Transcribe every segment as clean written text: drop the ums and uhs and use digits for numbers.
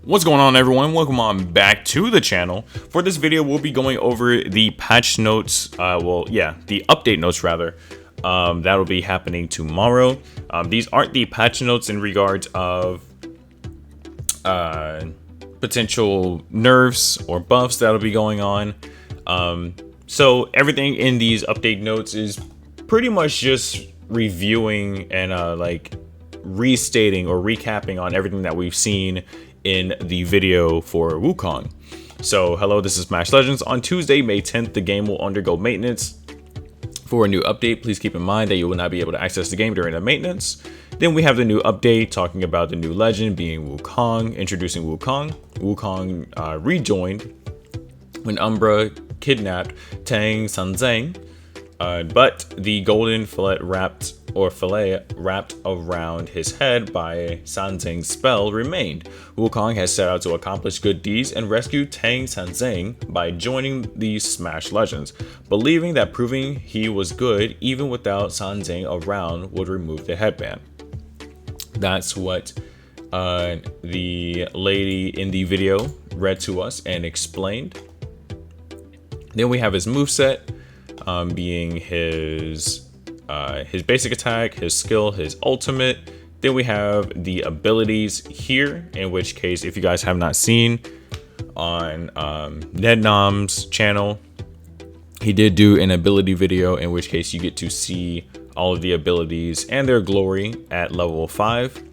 What's going on, everyone? Welcome on back to the channel. For this video, we'll be going over the patch notes, the update notes rather. That'll be happening tomorrow. These aren't the patch notes in regards of potential nerfs or buffs that'll be going on. So everything in these update notes is pretty much just reviewing and restating or recapping on everything that we've seen in the video for Wukong. So hello, this is SmashLegends. On Tuesday, May 10th, the game will undergo maintenance. For a new update, please keep in mind that you will not be able to access the game during the maintenance. Then we have the new update talking about the new legend being Wukong, introducing Wukong. Wukong rejoined when Umbra kidnapped Tang Sanzang, but the golden fillet wrapped around his head by Sanzang's spell remained. Wukong has set out to accomplish good deeds and rescue Tang Sanzang by joining the SmashLegends, believing that proving he was good even without Sanzang around would remove the headband. That's what the lady in the video read to us and explained. Then we have his moveset, being his basic attack, his skill, his ultimate. Then we have the abilities here, in which case, if you guys have not seen on Nednom's channel, he did do an ability video, in which case you get to see all of the abilities and their glory at level 5.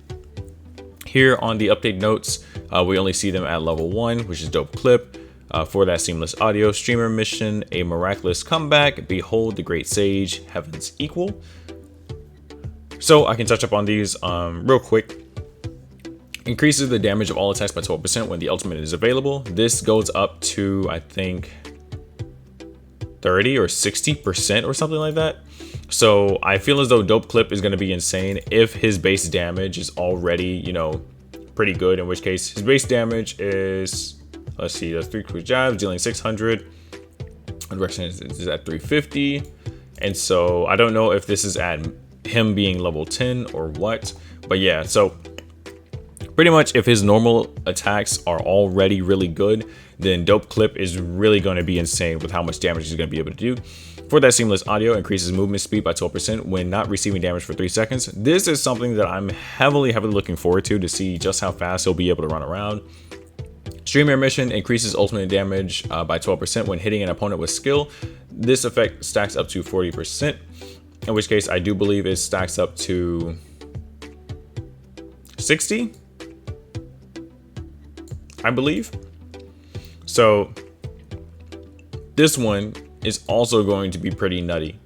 Here on the update notes, we only see them at level 1, which is dope clip. For that seamless audio, streamer mission, a miraculous comeback, behold the great sage, heaven's equal. So I can touch up on these real quick. Increases the damage of all attacks by 12% when the ultimate is available. This goes up to, I think, 30 or 60% or something like that. So I feel as though dope clip is going to be insane if his base damage is already, pretty good, in which case his base damage is, let's see, that's 3 quick jabs, dealing 600. And direction is at 350. And so I don't know if this is at him being level 10 or what. But yeah, so pretty much if his normal attacks are already really good, then dope clip is really going to be insane with how much damage he's going to be able to do. For that seamless audio, increases movement speed by 12% when not receiving damage for 3 seconds. This is something that I'm heavily looking forward to see just how fast he'll be able to run around. Streamer mission increases ultimate damage by 12% when hitting an opponent with skill. This effect stacks up to 40%, in which case I do believe it stacks up to 60, I believe. So this one is also going to be pretty nutty.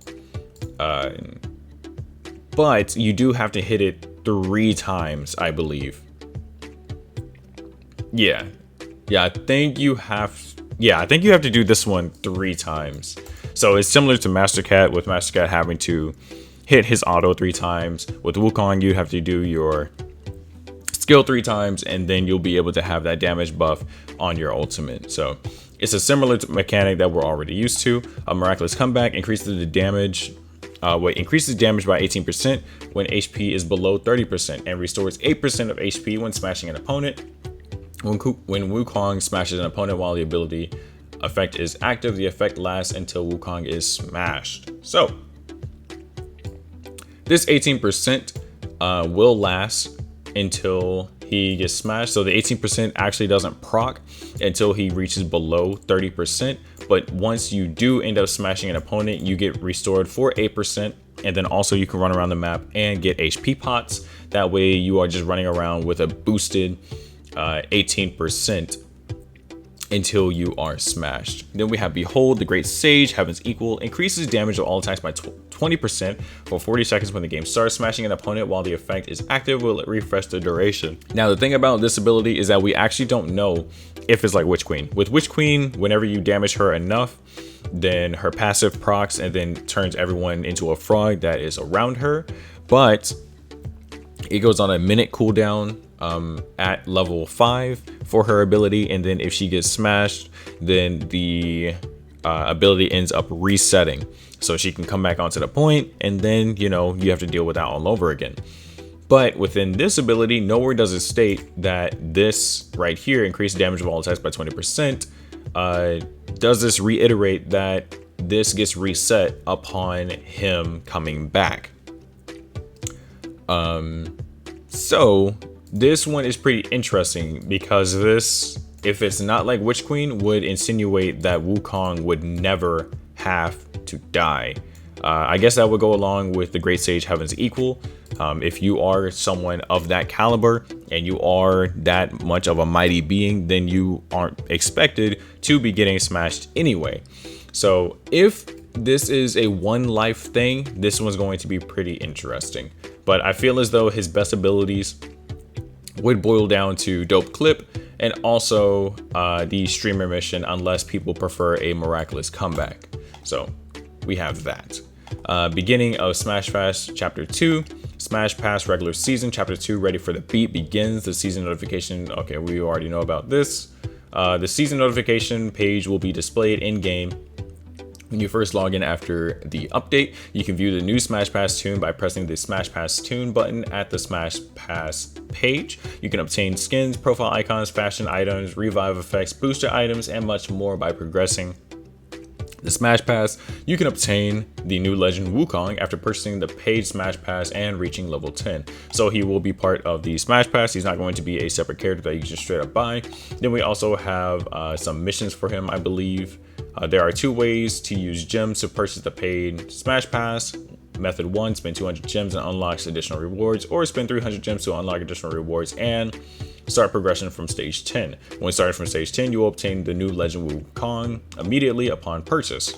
But you do have to hit it 3 times, I believe. Yeah, I think you have to do this one 3 times. So it's similar to Master Cat, with Master Cat having to hit his auto 3 times. With Wukong, you have to do your skill 3 times, and then you'll be able to have that damage buff on your ultimate. So it's a similar mechanic that we're already used to. A Miraculous Comeback increases the damage. Increases damage by 18% when HP is below 30%, and restores 8% of HP when smashing an opponent. When Wukong smashes an opponent while the ability effect is active, the effect lasts until Wukong is smashed. So this 18% will last until he gets smashed. So the 18% actually doesn't proc until he reaches below 30%. But once you do end up smashing an opponent, you get restored for 8%. And then also you can run around the map and get HP pots. That way you are just running around with a boosted 18% until you are smashed. Then we have behold the great sage, heaven's equal, increases damage of all attacks by 20% for 40 seconds when the game starts. Smashing an opponent while the effect is active will refresh the duration. Now the thing about this ability is that we actually don't know if it's like Witch Queen. With Witch Queen, whenever you damage her enough, then her passive procs and then turns everyone into a frog that is around her. But it goes on a minute cooldown at level 5 for her ability, and then if she gets smashed, then the ability ends up resetting, so she can come back onto the point, and then you have to deal with that all over again. But within this ability, nowhere does it state that this right here, increased damage of all attacks by 20%, does this reiterate that this gets reset upon him coming back. So this one is pretty interesting because this, if it's not like Witch Queen, would insinuate that Wukong would never have to die. I guess that would go along with the Great Sage Heaven's Equal. If you are someone of that caliber and you are that much of a mighty being, then you aren't expected to be getting smashed anyway. So if this is a one life thing, this one's going to be pretty interesting. But I feel as though his best abilities would boil down to Dope Clip and also the Streamer Mission, unless people prefer a Miraculous Comeback. So we have that. Beginning of Smash Pass Chapter 2. Smash Pass Regular Season Chapter 2 Ready for the Beat begins. The season notification. Okay, we already know about this. The season notification page will be displayed in-game when you first log in after the update. You can view the new Smash Pass tune by pressing the Smash Pass tune button at the Smash Pass page. You can obtain skins, profile icons, fashion items, revive effects, booster items, and much more by progressing the Smash Pass. You can obtain the new legend Wukong after purchasing the paid Smash Pass and reaching level 10. So he will be part of the Smash Pass. He's not going to be a separate character that you can just straight up buy. Then we also have some missions for him, I believe. There are 2 ways to use gems to purchase the paid Smash Pass. Method 1, spend 200 gems and unlocks additional rewards, or spend 300 gems to unlock additional rewards and start progression from stage 10. When starting from stage 10, you will obtain the new legend Wukong immediately upon purchase.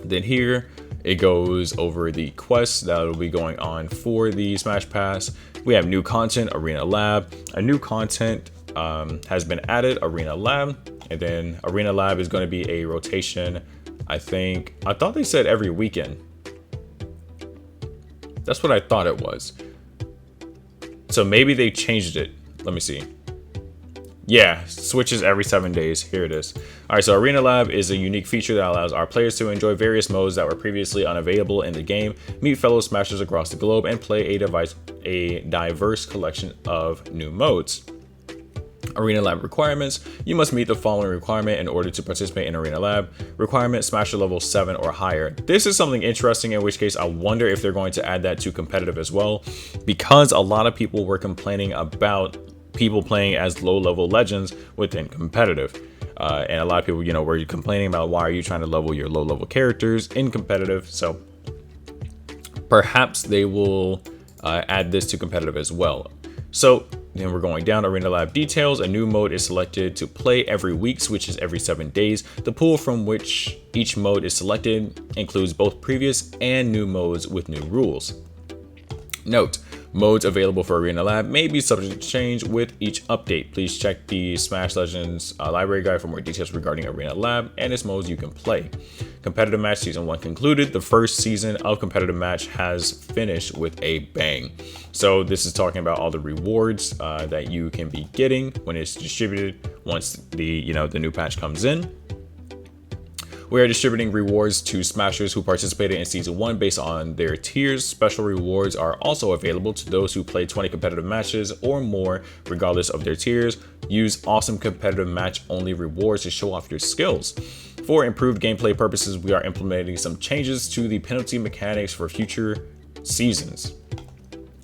Then here it goes over the quests that will be going on for the Smash Pass. We have new content, Arena Lab. A new content has been added, Arena Lab. And then Arena Lab is going to be a rotation. I thought they said every weekend. That's what I thought it was. So maybe they changed it. Let me see. Yeah, switches every 7 days. Here it is. All right, so Arena Lab is a unique feature that allows our players to enjoy various modes that were previously unavailable in the game, meet fellow smashers across the globe, and play a diverse collection of new modes. Arena Lab requirements. You must meet the following requirement in order to participate in Arena Lab. Requirement, Smasher level 7 or higher. This is something interesting, in which case I wonder if they're going to add that to competitive as well, because a lot of people were complaining about people playing as low level legends within competitive. And a lot of people, were complaining about, why are you trying to level your low level characters in competitive? So perhaps they will add this to competitive as well. So then we're going down Arena Lab details. A new mode is selected to play every week, switches every 7 days. The pool from which each mode is selected includes both previous and new modes with new rules. Note, modes available for Arena Lab may be subject to change with each update. Please check the SmashLegends library guide for more details regarding Arena Lab and its modes you can play. Competitive Match Season 1 concluded. The first season of Competitive Match has finished with a bang. So this is talking about all the rewards that you can be getting when it's distributed once the new patch comes in. We are distributing rewards to smashers who participated in Season 1 based on their tiers. Special rewards are also available to those who play 20 competitive matches or more, regardless of their tiers. Use awesome competitive match only rewards to show off your skills. For improved gameplay purposes, we are implementing some changes to the penalty mechanics for future seasons.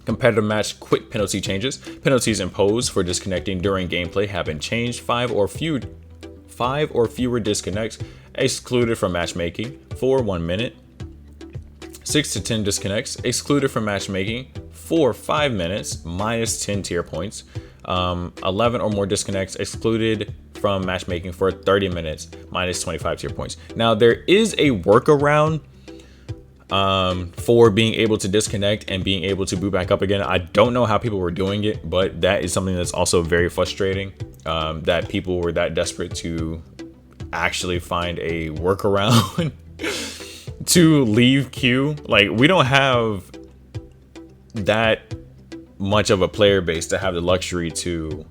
Competitive match quick penalty changes. Penalties imposed for disconnecting during gameplay have been changed. 5 or fewer disconnects excluded from matchmaking for 1 minute. 6 to 10 disconnects excluded from matchmaking for 5 minutes, minus 10 tier points. 11 or more disconnects excluded from matchmaking for 30 minutes, minus 25 tier points. Now there is a workaround for being able to disconnect and being able to boot back up again. I don't know how people were doing it, but that is something that's also very frustrating, that people were that desperate to actually find a workaround to leave queue. Like, we don't have that much of a player base to have the luxury to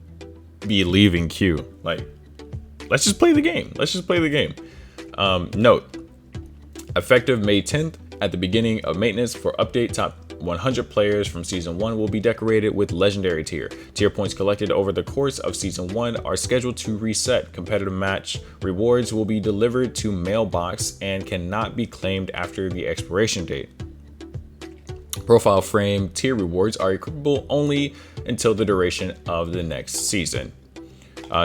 be leaving queue. Like, let's just play the game. Note, effective May 10th, at the beginning of maintenance for update 100 players from Season 1 will be decorated with Legendary tier. Tier points collected over the course of Season 1 are scheduled to reset. Competitive match rewards will be delivered to mailbox and cannot be claimed after the expiration date. Profile frame tier rewards are equipable only until the duration of the next season.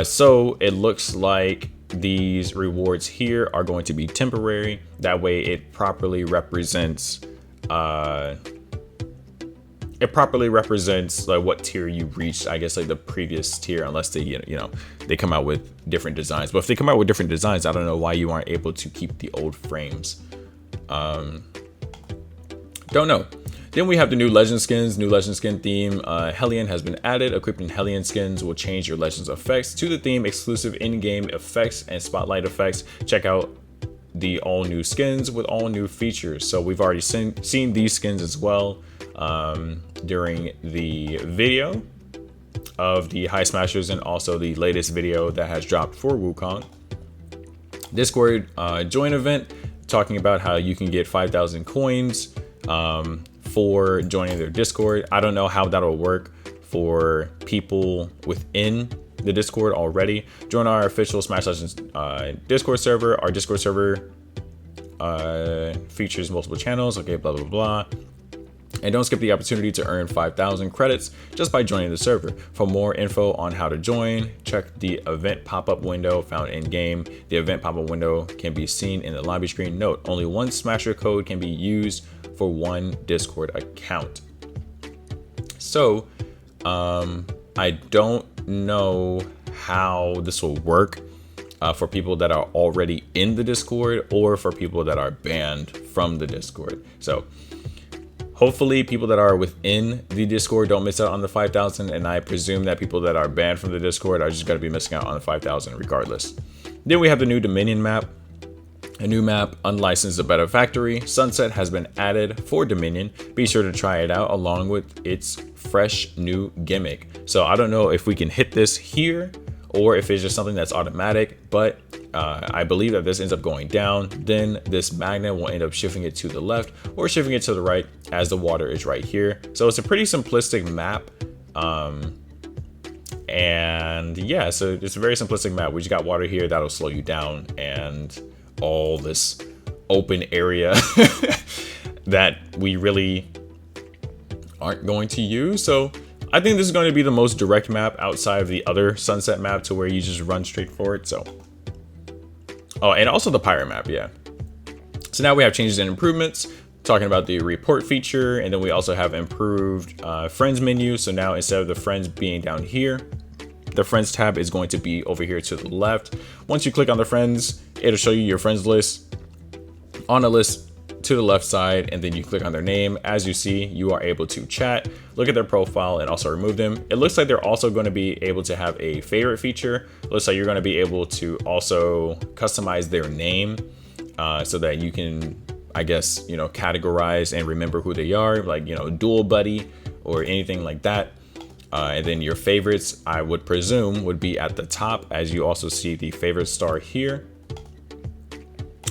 So it looks like these rewards here are going to be temporary. That way it properly represents like what tier you reached, I guess, like the previous tier, unless they they come out with different designs. But if they come out with different designs, I don't know why you aren't able to keep the old frames. Don't know. Then we have the new Legend skins, new Legend skin theme. Hellion has been added. Equipping Hellion skins will change your Legends effects to the theme, exclusive in-game effects and spotlight effects. Check out the all new skins with all new features. So we've already seen these skins as well during the video of the High Smashers and also the latest video that has dropped for Wukong. Discord join event talking about how you can get 5,000 coins for joining their Discord. I don't know how that'll work for people within the Discord already. Join our official Smash Legends Discord server. Our Discord server features multiple channels. Okay, blah, blah, blah. And don't skip the opportunity to earn 5,000 credits just by joining the server. For more info on how to join, check the event pop-up window found in game. The event pop-up window can be seen in the lobby screen. Note, only one Smasher code can be used for one Discord account. So, I don't know how this will work for people that are already in the Discord or for people that are banned from the Discord. So, hopefully people that are within the Discord don't miss out on the 5,000, and I presume that people that are banned from the Discord are just going to be missing out on the 5,000 regardless. Then we have the new Dominion map. A new map, Unlicensed The Better Factory. Sunset has been added for Dominion. Be sure to try it out along with its fresh new gimmick. So I don't know if we can hit this here or if it's just something that's automatic, but I believe that this ends up going down. Then this magnet will end up shifting it to the left or shifting it to the right as the water is right here. So it's a pretty simplistic map. And yeah, so it's a very simplistic map. We just got water here that'll slow you down and all this open area that we really aren't going to use. So I think this is going to be the most direct map outside of the other Sunset map to where you just run straight for it. So, oh, and also the pirate map, yeah. So now we have changes and improvements, talking about the report feature, and then we also have improved friends menu. So now instead of the friends being down here, the friends tab is going to be over here to the left. Once you click on the friends, it'll show you your friends list on a list to the left side, and then you click on their name. As you see, you are able to chat, look at their profile, and also remove them. It looks like they're also going to be able to have a favorite feature. It looks like you're going to be able to also customize their name so that you can, I guess, categorize and remember who they are, like, Duel Buddy or anything like that. And then your favorites, I would presume, would be at the top, as you also see the favorite star here.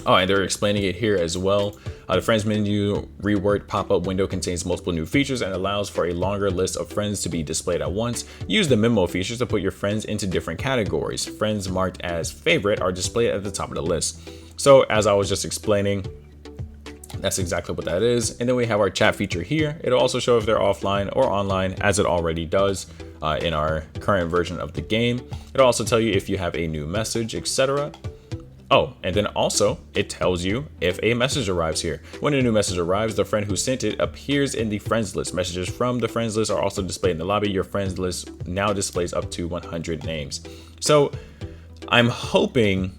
Oh, and they're explaining it here as well. The friends menu reworked pop-up window contains multiple new features and allows for a longer list of friends to be displayed at once. Use the memo features to put your friends into different categories. Friends marked as favorite are displayed at the top of the list. So as I was just explaining, that's exactly what that is. And then we have our chat feature here. It'll also show if they're offline or online, as it already does in our current version of the game. It'll also tell you if you have a new message, etc. Oh, and then also it tells you if a message arrives here. When a new message arrives, the friend who sent it appears in the friends list. Messages from the friends list are also displayed in the lobby. Your friends list now displays up to 100 names. So I'm hoping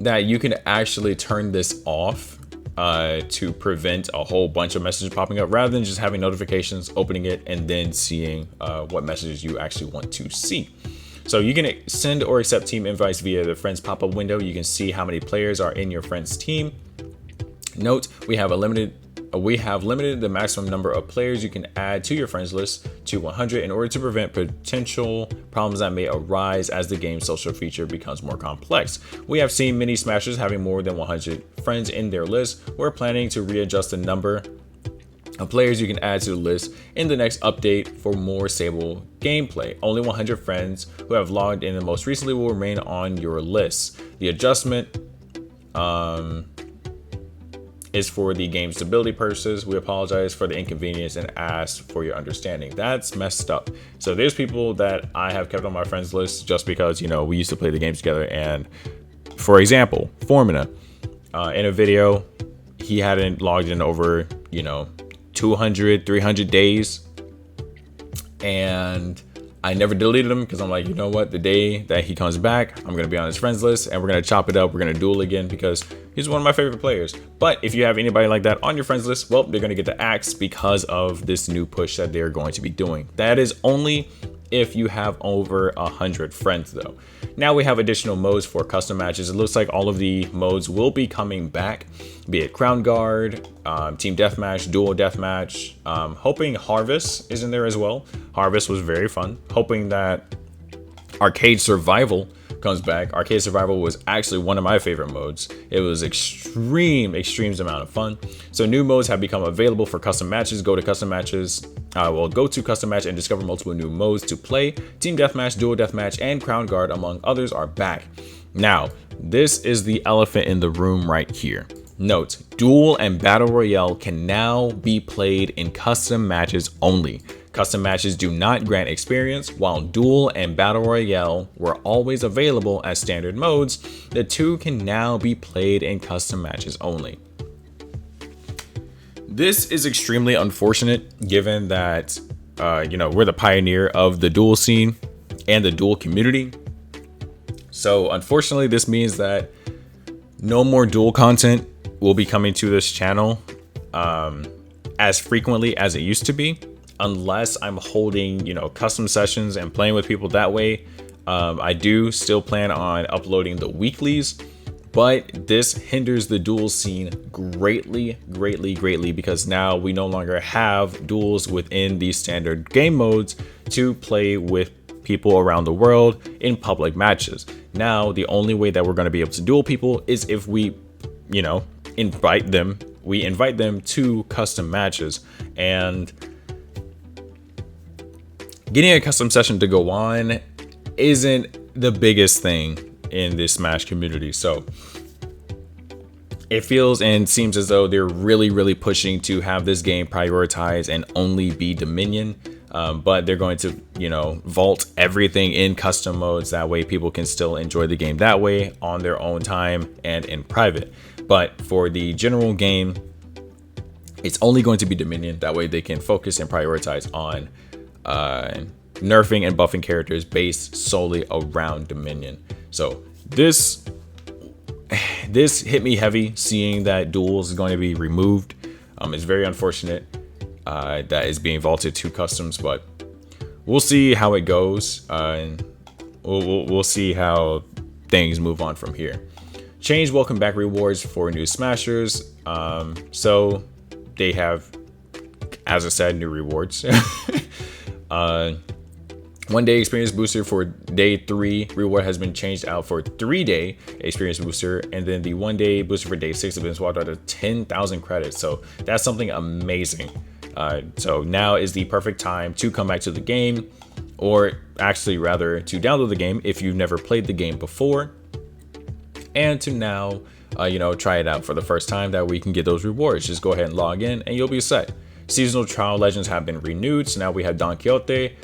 that you can actually turn this off to prevent a whole bunch of messages popping up, rather than just having notifications, opening it, and then seeing what messages you actually want to see. So you can send or accept team invites via the friends pop-up window. You can see how many players are in your friends team. Note, we have limited the maximum number of players you can add to your friends list to 100 in order to prevent potential problems that may arise as the game's social feature becomes more complex. We have seen many Smashers having more than 100 friends in their list. We're planning to readjust the number of players you can add to the list in the next update for more stable gameplay. Only 100 friends who have logged in the most recently will remain on your list. The adjustment is for the game's stability purposes. We apologize for the inconvenience and ask for your understanding. That's messed up. So there's people that I have kept on my friends list just because, you know, we used to play the games together. And for example, Formina, in a video, he hadn't logged in over, 200, 300 days. And I never deleted him because I'm like, you know what? The day that he comes back, I'm going to be on his friends list and we're going to chop it up. We're going to duel again because he's one of my favorite players. But if you have anybody like that on your friends list, well, they're going to get the axe because of this new push that they're going to be doing. That is only if you have over 100 friends though. Now we have additional modes for custom matches. It looks like all of the modes will be coming back, be it Crown Guard, Team Deathmatch, Duel Deathmatch. Hoping Harvest is in there as well. Harvest was very fun. Hoping that Arcade Survival comes back. Arcade Survival was actually one of my favorite modes. It was extreme amount of fun. So new modes have become available for custom matches. Go to custom matches. Go to custom match and discover multiple new modes to play. Team Deathmatch, Duel Deathmatch, and Crown Guard, among others, are back. Now, this is the elephant in the room right here. Note, Duel and Battle Royale can now be played in custom matches only. Custom matches do not grant experience. While Duel and Battle Royale were always available as standard modes, the two can now be played in custom matches only. This is extremely unfortunate given that, we're the pioneer of the Duel scene and the Duel community. So unfortunately, this means that no more Duel content will be coming to this channel as frequently as it used to be, unless I'm holding, custom sessions and playing with people that way. I do still plan on uploading the weeklies, but this hinders the Duel scene greatly because now we no longer have duels within these standard game modes to play with people around the world in public matches. Now, the only way that we're going to be able to duel people is if we, invite them to custom matches. And getting a custom session to go on isn't the biggest thing in this Smash community. So it feels and seems as though they're really pushing to have this game prioritize and only be Dominion. But they're going to, vault everything in custom modes. That way people can still enjoy the game that way on their own time and in private. But for the general game, it's only going to be Dominion. That way they can focus and prioritize on nerfing and buffing characters based solely around Dominion. So this hit me heavy, seeing that Duels is going to be removed. It's very unfortunate that is being vaulted to customs, but we'll see how it goes. And we'll see how things move on from here. Change welcome back rewards for new Smashers. So they have, as I said, new rewards. 1 day experience booster for day 3 reward has been changed out for 3-day experience booster, and then the 1 day booster for day 6 has been swapped out to 10,000 credits. So that's something amazing. So now is the perfect time to come back to the game, or actually rather to download the game if you've never played the game before, and to now try it out for the first time. That we can get those rewards. Just go ahead and log in and you'll be set. Seasonal trial legends have been renewed, so now we have Don Quixote,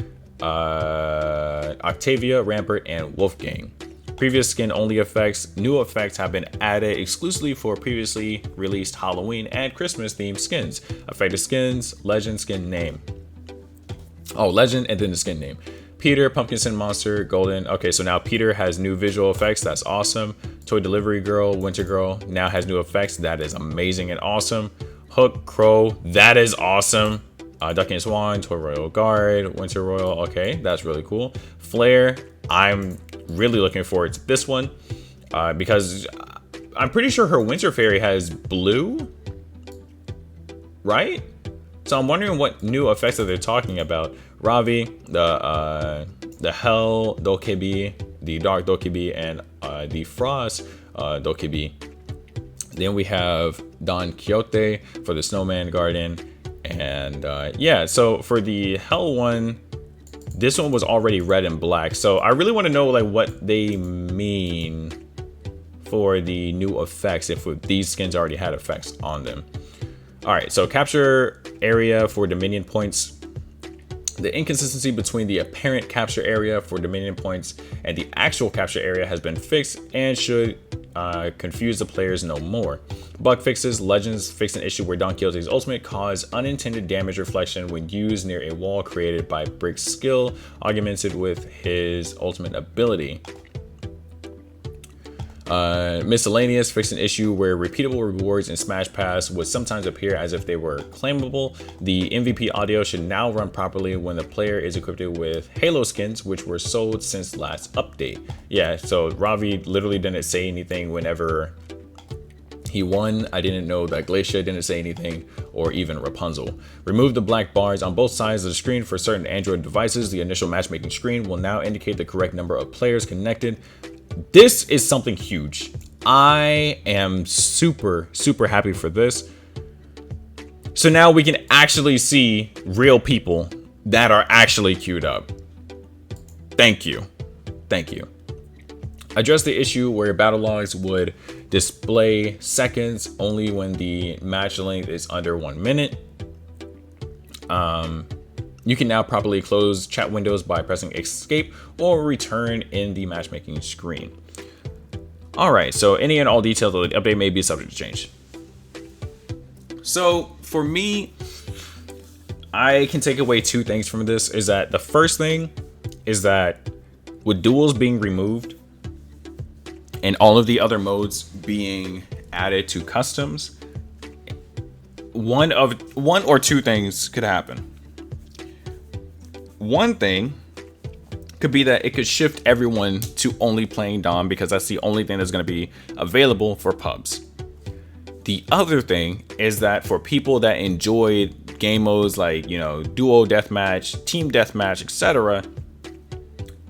Octavia, Rampart, and Wolfgang. Previous skin only effects, new effects have been added exclusively for previously released Halloween and Christmas themed skins. Affected skins, legend, skin name. Oh, legend and then the skin name. Peter, Pumpkin Sin Monster, Golden. Okay, so now Peter has new visual effects. That's awesome. Toy Delivery Girl, Winter Girl now has new effects. That is amazing and awesome. Hook, Crow, that is awesome. Duck and Swan, Toy Royal Guard, Winter Royal. Okay, that's really cool. Flare, I'm really looking forward to this one because I'm pretty sure her Winter Fairy has blue, right? So I'm wondering what new effects that they're talking about. Ravi, the Hell Dokebi, the Dark Dokebi, and the Frost Dokebi. Then we have Don Quixote for the Snowman Garden, And yeah, so for the Hell one, this one was already red and black. So I really want to know like what they mean for the new effects, if these skins already had effects on them. All right, so capture area for Dominion points. The inconsistency between the apparent capture area for Dominion points and the actual capture area has been fixed and should confuse the players no more. Bug fixes. Legends fixed an issue where Don Quixote's ultimate caused unintended damage reflection when used near a wall created by Brick's skill, augmented with his ultimate ability. Miscellaneous fixed an issue where repeatable rewards in Smash Pass would sometimes appear as if they were claimable. The MVP audio should now run properly when the player is equipped with Halo skins, which were sold since last update. Yeah, so Ravi literally didn't say anything whenever he won. I didn't know that Glacia didn't say anything, or even Rapunzel. Remove the black bars on both sides of the screen for certain Android devices. The initial matchmaking screen will now indicate the correct number of players connected. This is something huge. I am super happy for this. So now we can actually see real people that are actually queued up. Thank you. Address the issue where battle logs would display seconds only when the match length is under 1 minute. You can now properly close chat windows by pressing escape or return in the matchmaking screen. All right, so any and all details of the update may be subject to change. So for me, I can take away two things from this. Is that the first thing is that with duels being removed and all of the other modes being added to customs, one or two things could happen. One thing could be that it could shift everyone to only playing Dom because that's the only thing that's going to be available for pubs. The other thing is that for people that enjoy game modes like, duo deathmatch, team deathmatch, etc.,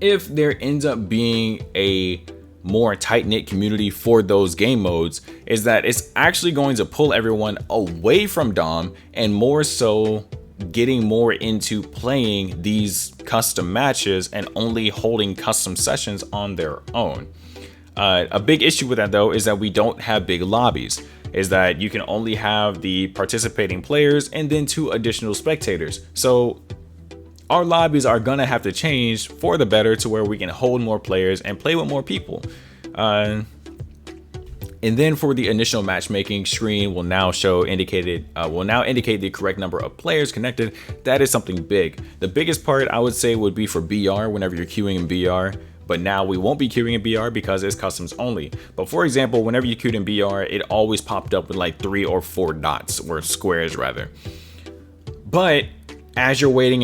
if there ends up being a more tight-knit community for those game modes, is that it's actually going to pull everyone away from Dom and more so getting more into playing these custom matches and only holding custom sessions on their own. A big issue with that though is that we don't have big lobbies, is that you can only have the participating players and then 2 additional spectators. So our lobbies are gonna have to change for the better to where we can hold more players and play with more people. And then for the initial matchmaking screen will now indicate the correct number of players connected. That is something big. The biggest part I would say would be for BR whenever you're queuing in BR. But now we won't be queuing in BR because it's customs only. But for example, whenever you queued in BR, it always popped up with like 3 or 4 dots, or squares rather. But as you're waiting,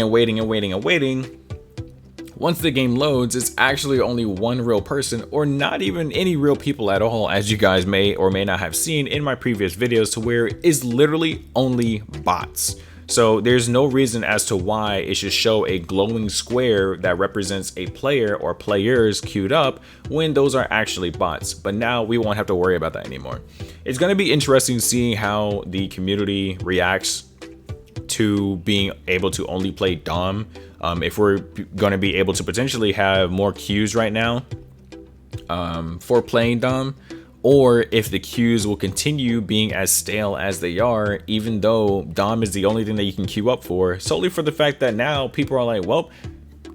once the game loads, it's actually only one real person, or not even any real people at all, as you guys may or may not have seen in my previous videos, to where it is literally only bots. So there's no reason as to why it should show a glowing square that represents a player or players queued up when those are actually bots. But now we won't have to worry about that anymore. It's going to be interesting seeing how the community reacts to being able to only play Dom. If we're going to be able to potentially have more queues right now for playing Dom, or if the queues will continue being as stale as they are, even though Dom is the only thing that you can queue up for, solely for the fact that now people are like, well,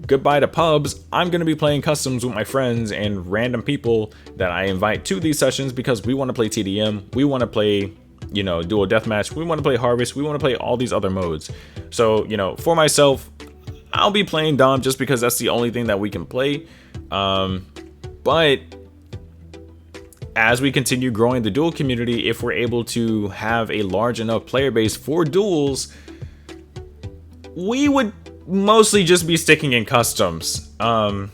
goodbye to pubs. I'm going to be playing customs with my friends and random people that I invite to these sessions because we want to play TDM, we want to play dual deathmatch, we want to play harvest, we want to play all these other modes. So for myself, I'll be playing Dom just because that's the only thing that we can play. But as we continue growing the duel community, if we're able to have a large enough player base for duels, we would mostly just be sticking in customs. And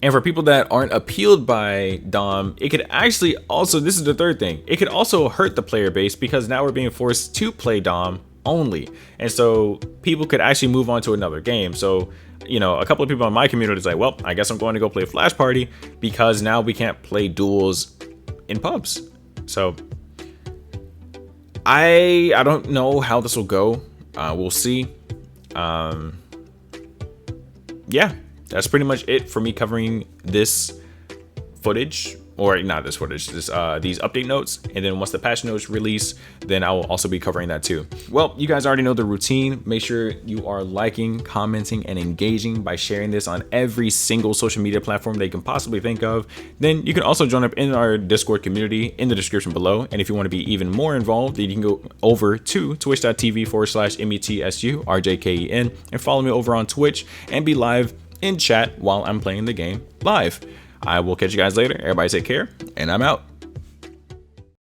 for people that aren't appealed by Dom, it could actually also, this is the third thing, it could also hurt the player base because now we're being forced to play Dom only. And so people could actually move on to another game. So, a couple of people in my community is like, well, I guess I'm going to go play Flash Party because now we can't play duels in pubs. So I don't know how this will go. We'll see. Yeah, that's pretty much it for me covering this footage, or not this footage, these update notes. And then once the patch notes release, then I will also be covering that too. Well, you guys already know the routine. Make sure you are liking, commenting, and engaging by sharing this on every single social media platform that you can possibly think of. Then you can also join up in our Discord community in the description below. And if you want to be even more involved, then you can go over to twitch.tv/METSURJKEN and follow me over on Twitch and be live in chat while I'm playing the game live. I will catch you guys later. Everybody take care, and I'm out.